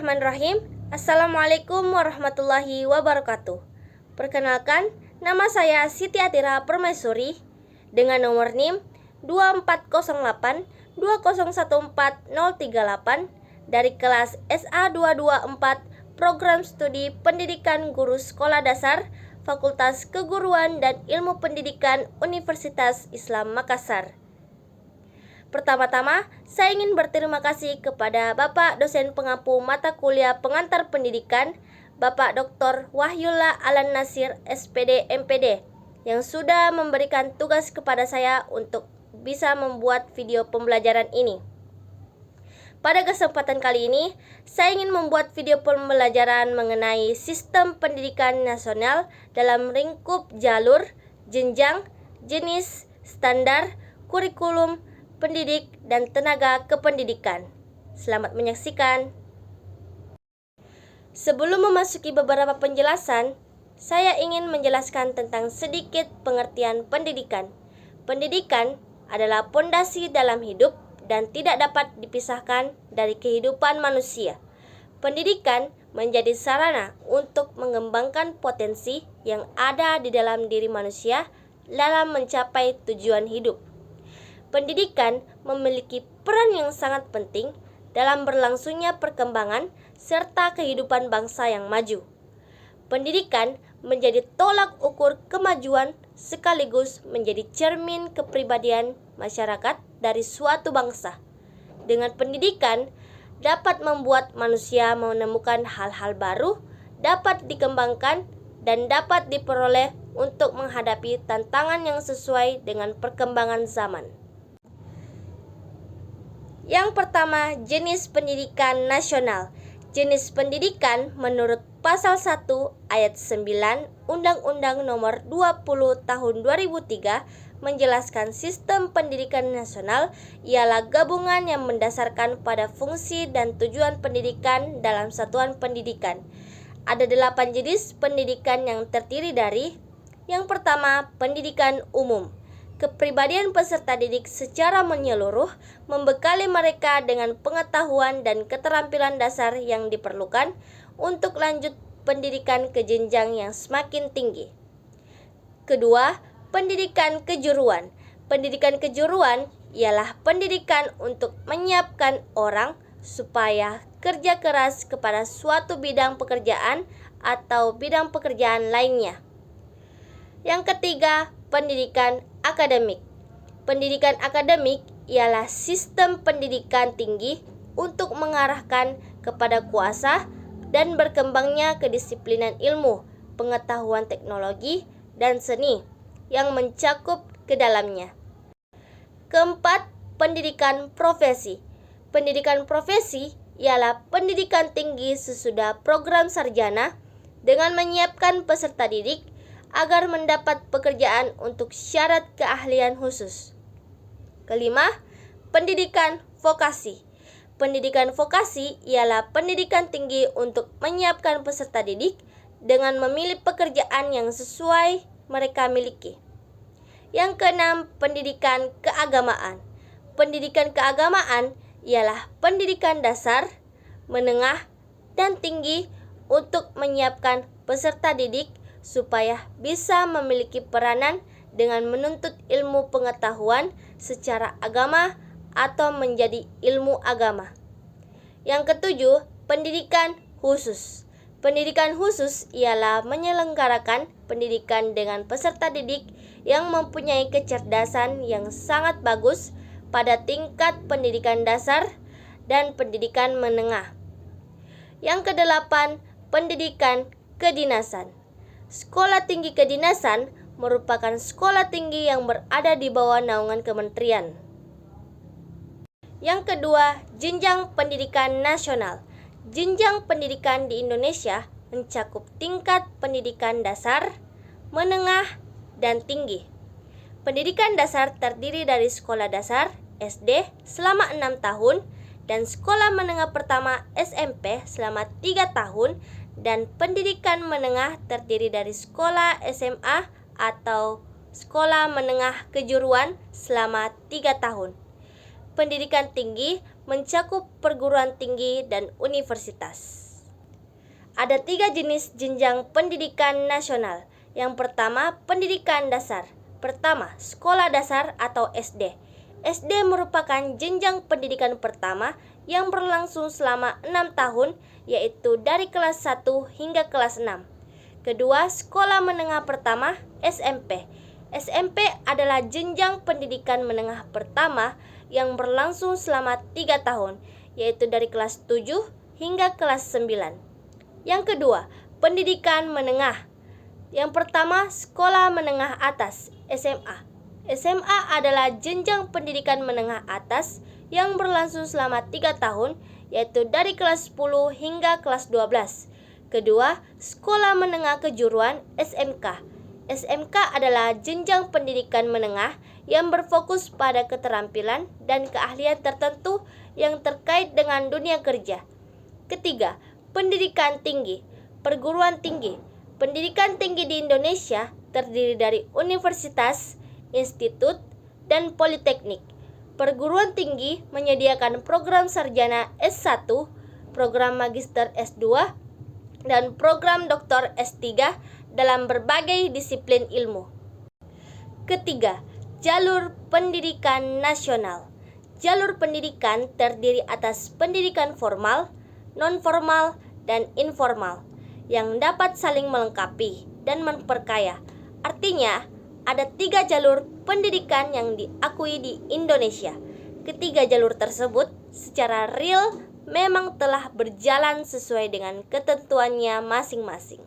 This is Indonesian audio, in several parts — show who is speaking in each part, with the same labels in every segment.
Speaker 1: Bismillahirrahmanirrahim. Assalamualaikum warahmatullahi wabarakatuh. Perkenalkan, nama saya Siti Atira Permaisuri dengan nomor NIM 2408 2014038 dari kelas SA224 Program Studi Pendidikan Guru Sekolah Dasar Fakultas Keguruan dan Ilmu Pendidikan Universitas Islam Makassar. Pertama-tama, saya ingin berterima kasih kepada Bapak dosen pengampu mata kuliah pengantar pendidikan, Bapak Dr. Wahyullah Alan Nasir, SPD MPD, yang sudah memberikan tugas kepada saya untuk bisa membuat video pembelajaran ini. Pada kesempatan kali ini, saya ingin membuat video pembelajaran mengenai sistem pendidikan nasional dalam lingkup jalur, jenjang, jenis, standar, kurikulum, pendidik, dan tenaga kependidikan. Selamat menyaksikan. Sebelum memasuki beberapa penjelasan, saya ingin menjelaskan tentang sedikit pengertian pendidikan. Pendidikan adalah pondasi dalam hidup dan tidak dapat dipisahkan dari kehidupan manusia. Pendidikan menjadi sarana untuk mengembangkan potensi yang ada di dalam diri manusia dalam mencapai tujuan hidup. Pendidikan memiliki peran yang sangat penting dalam berlangsungnya perkembangan serta kehidupan bangsa yang maju. Pendidikan menjadi tolak ukur kemajuan sekaligus menjadi cermin kepribadian masyarakat dari suatu bangsa. Dengan pendidikan dapat membuat manusia menemukan hal-hal baru, dapat dikembangkan, dan dapat diperoleh untuk menghadapi tantangan yang sesuai dengan perkembangan zaman. Yang pertama, jenis pendidikan nasional. Jenis pendidikan menurut Pasal 1 Ayat 9 Undang-Undang Nomor 20 Tahun 2003 menjelaskan sistem pendidikan nasional ialah gabungan yang mendasarkan pada fungsi dan tujuan pendidikan dalam satuan pendidikan. Ada 8 jenis pendidikan yang terdiri dari: yang pertama, pendidikan umum. Kepribadian peserta didik secara menyeluruh membekali mereka dengan pengetahuan dan keterampilan dasar yang diperlukan untuk lanjut pendidikan ke jenjang yang semakin tinggi. Kedua, pendidikan kejuruan. Pendidikan kejuruan ialah pendidikan untuk menyiapkan orang supaya kerja keras kepada suatu bidang pekerjaan atau bidang pekerjaan lainnya. Yang ketiga, pendidikan akademik. Pendidikan akademik ialah sistem pendidikan tinggi untuk mengarahkan kepada kuasa dan berkembangnya kedisiplinan ilmu, pengetahuan teknologi, dan seni yang mencakup ke dalamnya. Keempat, pendidikan profesi. Pendidikan profesi ialah pendidikan tinggi sesudah program sarjana dengan menyiapkan peserta didik agar mendapat pekerjaan untuk syarat keahlian khusus. Kelima, pendidikan vokasi. Pendidikan vokasi ialah pendidikan tinggi untuk menyiapkan peserta didik dengan memilih pekerjaan yang sesuai mereka miliki. Yang keenam, pendidikan keagamaan. Pendidikan keagamaan ialah pendidikan dasar, menengah, dan tinggi untuk menyiapkan peserta didik supaya bisa memiliki peranan dengan menuntut ilmu pengetahuan secara agama atau menjadi ilmu agama. Yang ketujuh, pendidikan khusus. Pendidikan khusus ialah menyelenggarakan pendidikan dengan peserta didik yang mempunyai kecerdasan yang sangat bagus pada tingkat pendidikan dasar dan pendidikan menengah. Yang kedelapan, pendidikan kedinasan. Sekolah tinggi kedinasan merupakan sekolah tinggi yang berada di bawah naungan kementerian. Yang kedua, jenjang pendidikan nasional. Jenjang pendidikan di Indonesia mencakup tingkat pendidikan dasar, menengah, dan tinggi. Pendidikan dasar terdiri dari sekolah dasar SD selama 6 tahun dan sekolah menengah pertama SMP selama 3 tahun, dan pendidikan menengah terdiri dari sekolah SMA atau sekolah menengah kejuruan selama 3 tahun. Pendidikan tinggi mencakup perguruan tinggi dan universitas. Ada 3 jenis jenjang pendidikan nasional. Yang pertama, pendidikan dasar. Pertama, sekolah dasar atau SD. SD merupakan jenjang pendidikan pertama yang berlangsung selama 6 tahun, yaitu dari kelas 1 hingga kelas 6. Kedua, sekolah menengah pertama, SMP. SMP adalah jenjang pendidikan menengah pertama yang berlangsung selama 3 tahun, yaitu dari kelas 7 hingga kelas 9. Yang kedua, pendidikan menengah. Yang pertama, sekolah menengah atas, SMA. SMA adalah jenjang pendidikan menengah atas yang berlangsung selama 3 tahun, yaitu dari kelas 10 hingga kelas 12. Kedua, sekolah menengah kejuruan, SMK. SMK adalah jenjang pendidikan menengah yang berfokus pada keterampilan dan keahlian tertentu yang terkait dengan dunia kerja. Ketiga, pendidikan tinggi, perguruan tinggi. Pendidikan tinggi di Indonesia terdiri dari universitas, institut, dan politeknik. Perguruan tinggi menyediakan program sarjana S1, program magister S2, dan program doktor S3 dalam berbagai disiplin ilmu. Ketiga, jalur pendidikan nasional. Jalur pendidikan terdiri atas pendidikan formal, non-formal, dan informal yang dapat saling melengkapi dan memperkaya. Artinya, ada 3 jalur pendidikan yang diakui di Indonesia. Ketiga jalur tersebut secara real memang telah berjalan sesuai dengan ketentuannya masing-masing.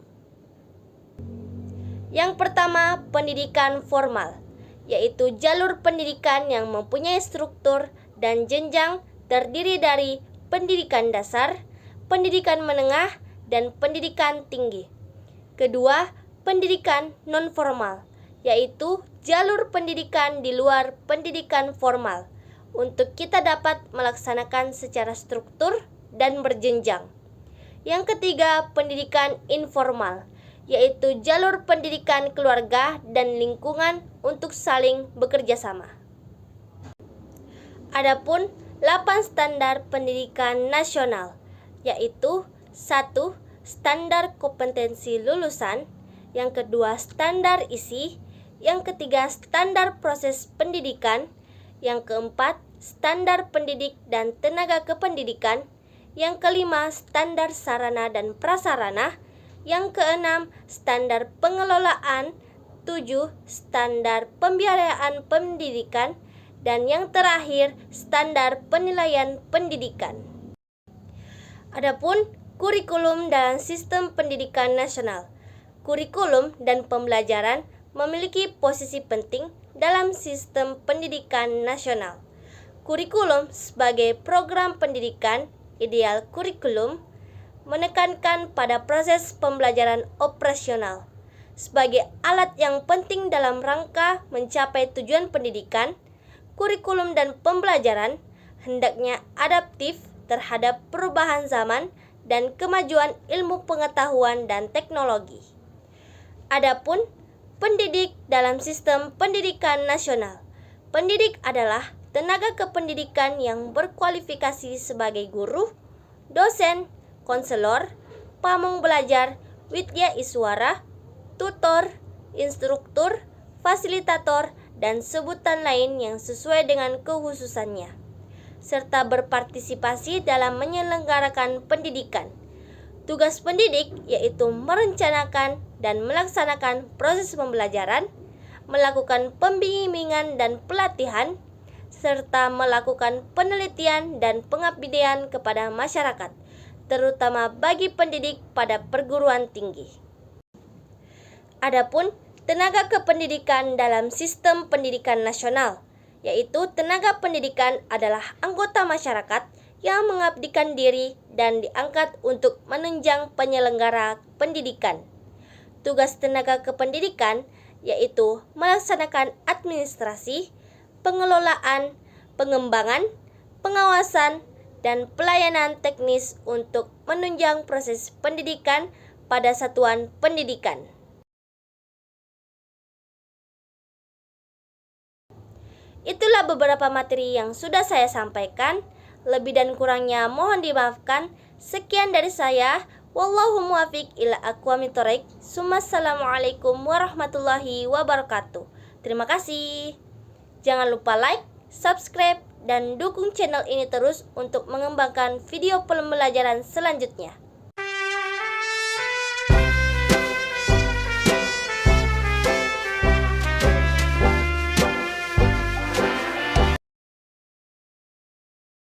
Speaker 1: Yang pertama, pendidikan formal, yaitu jalur pendidikan yang mempunyai struktur dan jenjang terdiri dari pendidikan dasar, pendidikan menengah, dan pendidikan tinggi. Kedua, pendidikan non-formal, yaitu jalur pendidikan di luar pendidikan formal untuk kita dapat melaksanakan secara struktur dan berjenjang. Yang ketiga, pendidikan informal, yaitu jalur pendidikan keluarga dan lingkungan untuk saling bekerja sama. Adapun 8 standar pendidikan nasional, yaitu 1. Standar kompetensi lulusan, yang kedua standar isi, yang ketiga standar proses pendidikan, yang keempat standar pendidik dan tenaga kependidikan, yang kelima standar sarana dan prasarana, yang keenam standar pengelolaan, 7 standar pembiayaan pendidikan, dan yang terakhir standar penilaian pendidikan. Adapun kurikulum dalam sistem pendidikan nasional. Kurikulum dan pembelajaran memiliki posisi penting dalam sistem pendidikan nasional. Kurikulum sebagai program pendidikan, ideal kurikulum, menekankan pada proses pembelajaran operasional sebagai alat yang penting dalam rangka mencapai tujuan pendidikan. Kurikulum dan pembelajaran hendaknya adaptif terhadap perubahan zaman dan kemajuan ilmu pengetahuan dan teknologi. Adapun pendidik dalam sistem pendidikan nasional. Pendidik adalah tenaga kependidikan yang berkualifikasi sebagai guru, dosen, konselor, pamong belajar, widya iswara, tutor, instruktur, fasilitator, dan sebutan lain yang sesuai dengan kekhususannya, serta berpartisipasi dalam menyelenggarakan pendidikan. Tugas pendidik yaitu merencanakan dan melaksanakan proses pembelajaran, melakukan pembimbingan dan pelatihan, serta melakukan penelitian dan pengabdian kepada masyarakat, terutama bagi pendidik pada perguruan tinggi. Adapun tenaga kependidikan dalam sistem pendidikan nasional, yaitu tenaga pendidikan adalah anggota masyarakat yang mengabdikan diri dan diangkat untuk menunjang penyelenggara pendidikan. Tugas tenaga kependidikan yaitu melaksanakan administrasi, pengelolaan, pengembangan, pengawasan, dan pelayanan teknis untuk menunjang proses pendidikan pada satuan pendidikan. Itulah beberapa materi yang sudah saya sampaikan. Lebih dan kurangnya mohon dimaafkan. Sekian dari saya. Wallahu muwaffiq ila aqwamit thoriq. Assalamualaikum warahmatullahi wabarakatuh. Terima kasih. Jangan lupa like, subscribe, dan dukung channel ini terus untuk mengembangkan video pembelajaran selanjutnya.